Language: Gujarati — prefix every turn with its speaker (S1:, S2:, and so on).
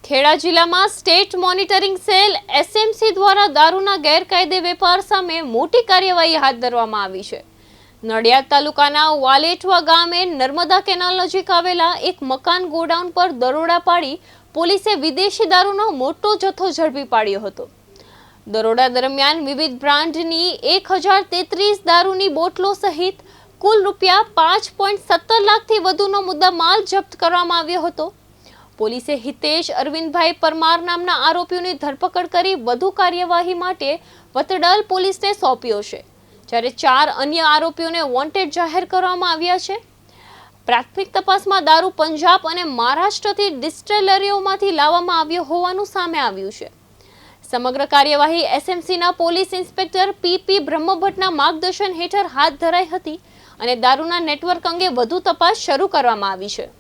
S1: ખેડા જિલ્લામાં સ્ટેટ મોનિટરિંગ સેલ એસએમસી દ્વારા દારૂના ગેરકાયદે વેપાર સામે મોટી કાર્યવાહી હાથ ધરવામાં આવી છે। નડિયાદ તાલુકાના વાલેઠવા ગામે નર્મદા કેનાલ નજીક આવેલા એક મકાન ગોડાઉન પર દરોડા પાડી પોલીસે વિદેશી દારૂનો મોટો જથ્થો ઝડપી પાડ્યો હતો। દરોડા દરમિયાન વિવિધ બ્રાન્ડની 1033 દારૂની બોટલો સહિત કુલ ₹5.17 લાખથી વધુનો મુદ્દામાલ જપ્ત કરવામાં આવ્યો હતો। પોલીસે હિતેશ અરવિંદભાઈ પરમાર નામના આરોપીઓની ધરપકડ કરી વધુ કાર્યવાહી માટે વતડલ પોલીસને સોંપ્યો છે, જ્યારે 4 અન્ય આરોપીઓને વોન્ટેડ જાહેર કરવામાં આવ્યા છે। પ્રાથમિક તપાસમાં દારૂ પંજાબ અને મહારાષ્ટ્રથી ડિસ્ટિલરીઓમાંથી લાવવામાં આવ્યો હોવાનું સામે આવ્યું છે। સમગ્ર કાર્યવાહી એસએમસીના પોલીસ ઇન્સ્પેક્ટર પીપી બ્રહ્મભટ્ટના માર્ગદર્શન હેઠળ હાથ ધરાઈ હતી અને દારૂના નેટવર્ક અંગે વધુ તપાસ શરૂ કરવામાં આવી છે।